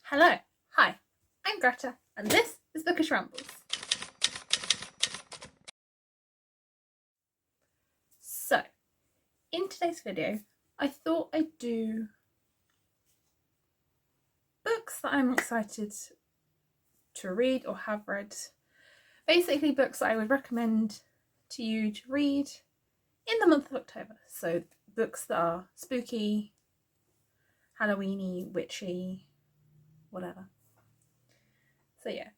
Hello, hi, I'm Greta, and this is Bookish Rambles. So, in today's video, I thought I'd do books that I'm excited to read or have read. Basically, books that I would recommend to you to read in the month of October. So, books that are spooky, Halloweeny, witchy, whatever. So, yeah.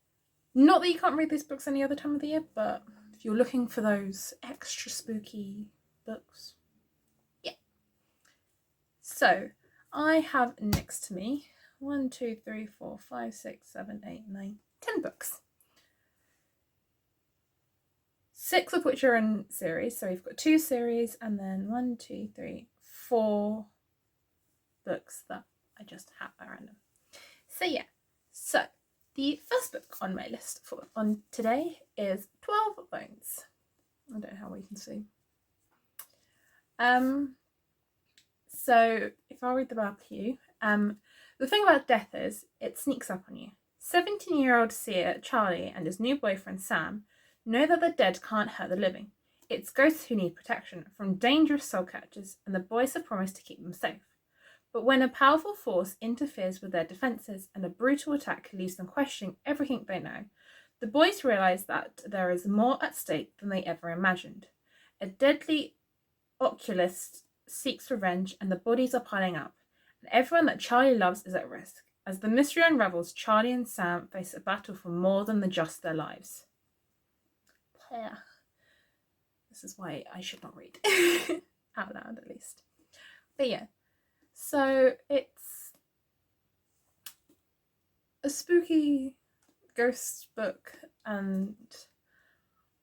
Not that you can't read these books any other time of the year, but if you're looking for those extra spooky books, yeah. So I have next to me 1, 2, 3, 4, 5, 6, 7, 8, 9, 10 books. 6 of which are in series. So we've got 2 series and then 1, 2, 3, 4 books that I just have at random. So yeah, so the first book on my list on today is 12 Bones. I don't know how we can see. So if I read the barbecue, the thing about death is it sneaks up on you. 17-year-old seer Charlie and his new boyfriend Sam know that the dead can't hurt the living. It's ghosts who need protection from dangerous soul catchers, and the boys have promised to keep them safe. But when a powerful force interferes with their defences and a brutal attack leaves them questioning everything they know, the boys realise that there is more at stake than they ever imagined. A deadly oculist seeks revenge, and the bodies are piling up, and everyone that Charlie loves is at risk. As the mystery unravels, Charlie and Sam face a battle for more than just their lives. Yeah. This is why I should not read. Out loud, at least. But yeah. So it's a spooky ghost book, and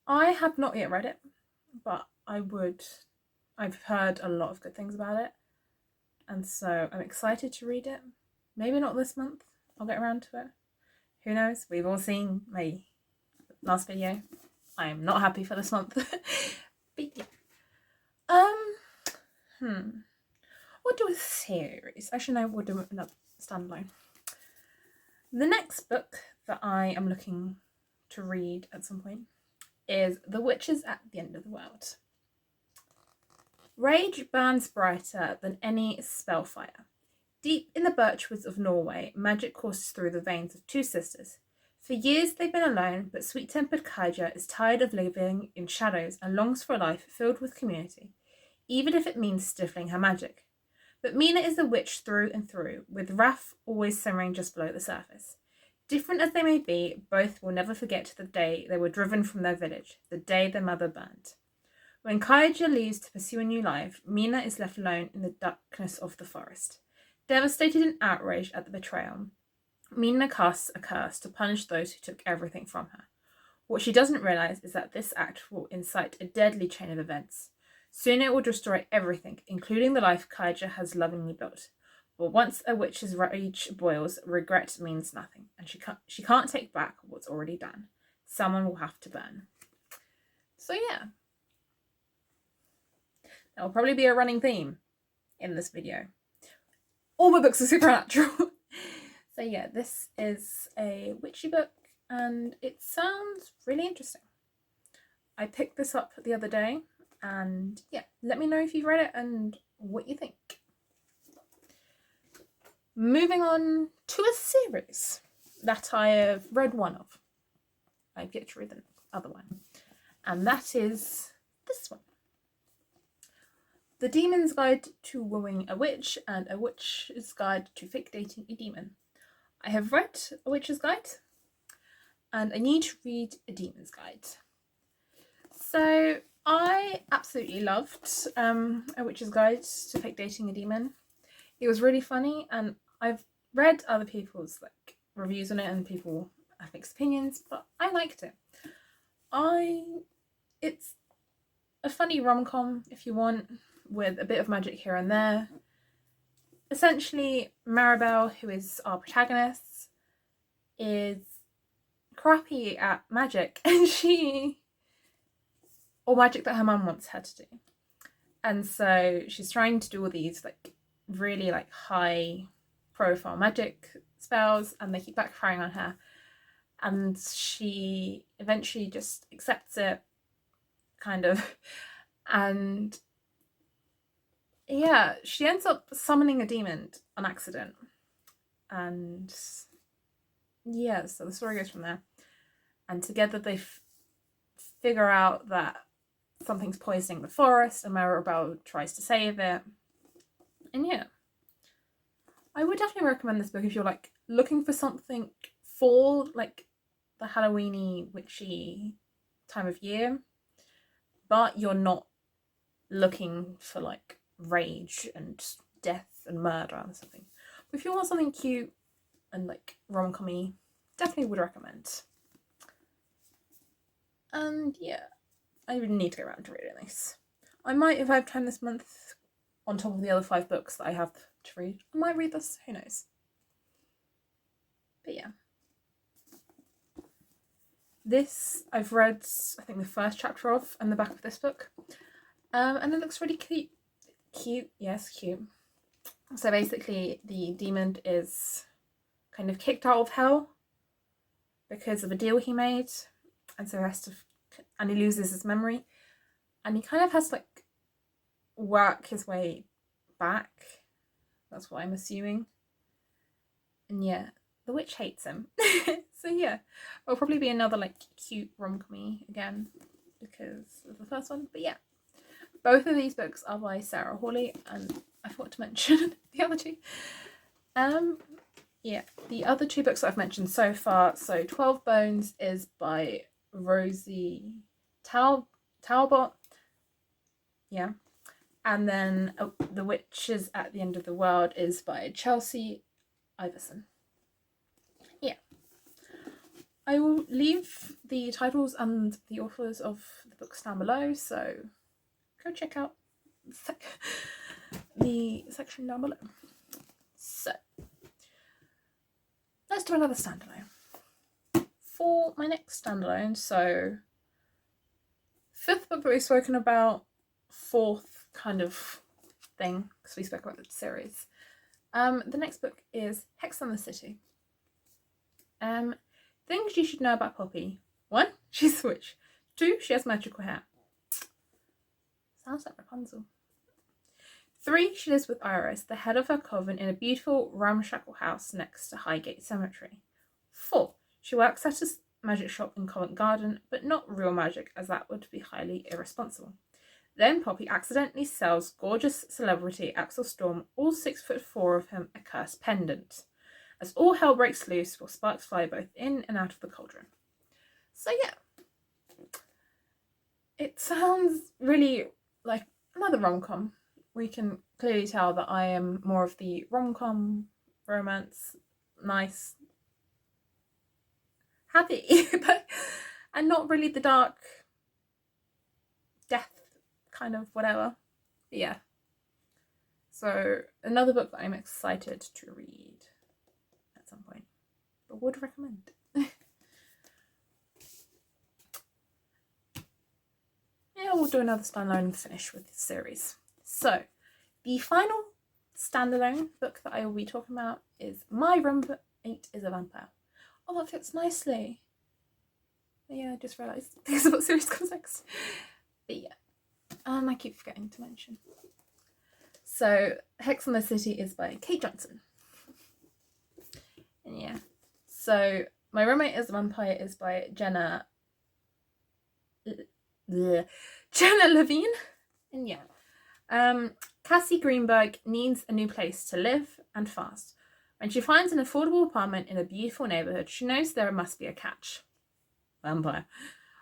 I have not yet read it, but I've heard a lot of good things about it, and so I'm excited to read it. Maybe not this month, I'll get around to it. Who knows? We've all seen my last video. I'm not happy for this month. But yeah. We'll do a series. Actually, no, we'll do another standalone. The next book that I am looking to read at some point is The Witches at the End of the World. Rage burns brighter than any spellfire. Deep in the birchwoods of Norway, magic courses through the veins of 2 sisters. For years they've been alone, but sweet-tempered Kaija is tired of living in shadows and longs for a life filled with community, even if it means stifling her magic. But Mina is a witch through and through, with wrath always simmering just below the surface. Different as they may be, both will never forget the day they were driven from their village, the day their mother burned. When Kaija leaves to pursue a new life, Mina is left alone in the darkness of the forest. Devastated and outraged at the betrayal, Mina casts a curse to punish those who took everything from her. What she doesn't realise is that this act will incite a deadly chain of events. Soon it will destroy everything, including the life Kaija has lovingly built. But once a witch's rage boils, regret means nothing, and she can't take back what's already done. Someone will have to burn. So yeah. That will probably be a running theme in this video. All my books are supernatural. So yeah, this is a witchy book, and it sounds really interesting. I picked this up the other day, and yeah, let me know if you've read it and what you think. Moving on to a series that I have read one of. I've yet to read the other one, and that is this one. The Demon's Guide to Wooing a Witch and A Witch's Guide to Fake Dating a Demon. I have read A Witch's Guide, and I need to read A Demon's Guide. So I absolutely loved A Witch's Guide to Fake Dating a Demon. It was really funny, and I've read other people's reviews on it, and people have mixed opinions, but I liked it. It's a funny rom-com, if you want, with a bit of magic here and there. Essentially, Maribel, who is our protagonist, is crappy at magic, or magic that her mum wants her to do. And so she's trying to do all these really high profile magic spells, and they keep backfiring on her. And she eventually just accepts it, kind of. And yeah, she ends up summoning a demon on accident. And yeah, so the story goes from there. And together they figure out that something's poisoning the forest, and Maribel tries to save it. And yeah, I would definitely recommend this book if you're like looking for something for like the Halloweeny witchy time of year, but you're not looking for like rage and death and murder and something. But if you want something cute and like rom-com-y, definitely would recommend. And yeah, I would need to get around to reading this. I might, if I have time this month, on top of the other 5 books that I have to read, I might read this, who knows. But yeah. This I've read, I think, the first chapter of and the back of this book. And it looks really cute. Yes, cute. So basically the demon is kind of kicked out of hell because of a deal he made, and so he loses his memory, and he kind of has to like work his way back. That's what I'm assuming. And yeah, the witch hates him. So yeah, it'll probably be another like cute rom-com-y again because of the first one. But yeah, both of these books are by Sarah Hawley, and I forgot to mention the other 2. Yeah, the other 2 books that I've mentioned so far. So 12 Bones is by Rosie Talbot. Yeah. And then The Witches at the End of the World is by Chelsea Iverson. Yeah. I will leave the titles and the authors of the books down below, so go check out the section down below. So, let's do another standalone. For my next standalone, so 5th book that we've spoken about, 4th kind of thing, because we spoke about the series. The next book is Hex on the City. Things you should know about Poppy. 1, she's a witch. 2, she has magical hair. Sounds like Rapunzel. 3, she lives with Iris, the head of her coven, in a beautiful ramshackle house next to Highgate Cemetery. 4, she works at a magic shop in Covent Garden, but not real magic, as that would be highly irresponsible. Then Poppy accidentally sells gorgeous celebrity Axel Storm, all 6'4" of him, a cursed pendant. As all hell breaks loose, while sparks fly both in and out of the cauldron. So yeah, it sounds really like another rom-com. We can clearly tell that I am more of the rom-com, romance, nice, happy, but and not really the dark death kind of whatever. But yeah. So another book that I'm excited to read at some point, but would recommend. Yeah, we'll do another standalone and finish with this series. So the final standalone book that I will be talking about is My Roommate is a Vampire. Oh, that fits nicely. But yeah, I just realised because of what series comes next. But yeah, I keep forgetting to mention. So Hex on the City is by Kate Johnson. And yeah, so My Roommate is a Vampire is by Jenna Levine. And yeah, Cassie Greenberg needs a new place to live, and fast. When she finds an affordable apartment in a beautiful neighbourhood, she knows there must be a catch. Vampire.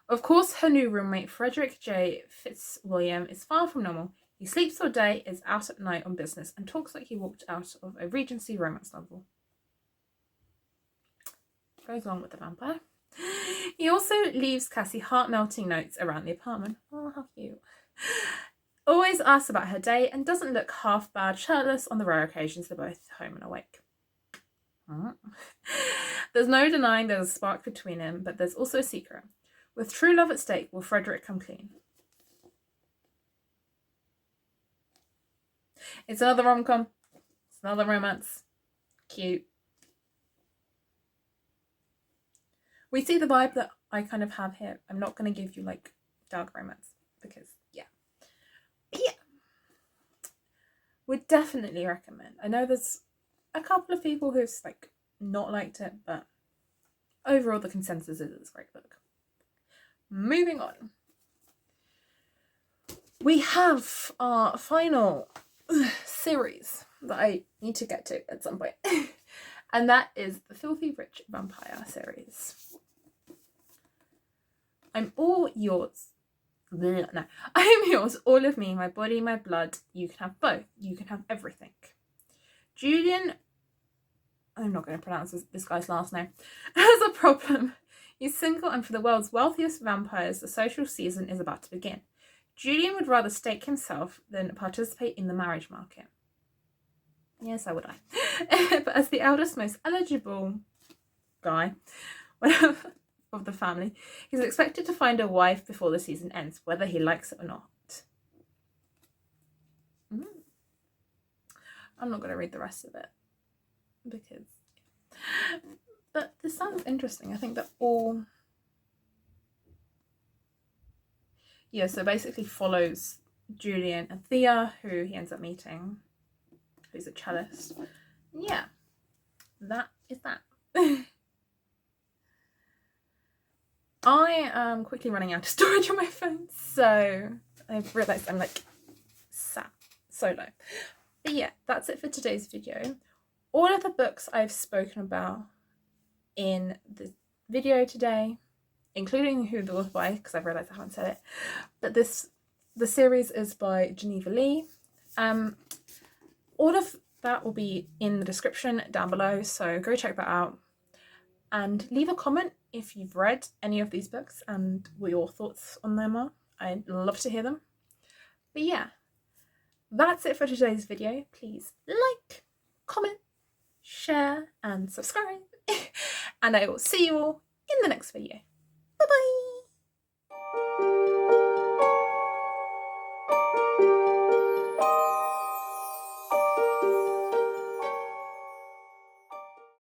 Of course, her new roommate, Frederick J. Fitzwilliam, is far from normal. He sleeps all day, is out at night on business, and talks like he walked out of a Regency romance novel. Goes along with the vampire. He also leaves Cassie heart-melting notes around the apartment. Oh, how cute. Always asks about her day and doesn't look half bad shirtless on the rare occasions they're both home and awake. There's no denying there's a spark between them, but there's also a secret. With true love at stake, will Frederick come clean? It's another rom-com. It's another romance. Cute. We see the vibe that I kind of have here. I'm not going to give you like dark romance because yeah. But yeah. Would definitely recommend. I know there's a couple of people who've like not liked it, but overall the consensus is it's a great book. Moving on. We have our final series that I need to get to at some point. And that is the Filthy Rich Vampire series. I'm all yours. No, I am yours, all of me, my body, my blood. You can have both. You can have everything. Julian, I'm not going to pronounce this guy's last name, has a problem. He's single, and for the world's wealthiest vampires, the social season is about to begin. Julian would rather stake himself than participate in the marriage market. Yes, so would I. But as the eldest, most eligible guy of the family, he's expected to find a wife before the season ends, whether he likes it or not. I'm not going to read the rest of it because... But this sounds interesting. I think that all... Yeah, so basically follows Julian and Thea, who he ends up meeting, who's a cellist. Yeah, that is that. I am quickly running out of storage on my phone, so I've realised I'm like sat solo. But yeah, that's it for today's video. All of the books I've spoken about in the video today, including who the author by, because I've realised I haven't said it, but the series is by Geneva Lee. All of that will be in the description down below, so go check that out. And leave a comment if you've read any of these books and what your thoughts on them are. I'd love to hear them. But yeah, that's it for today's video. Please like, comment, share and subscribe. And I will see you all in the next video. Bye bye!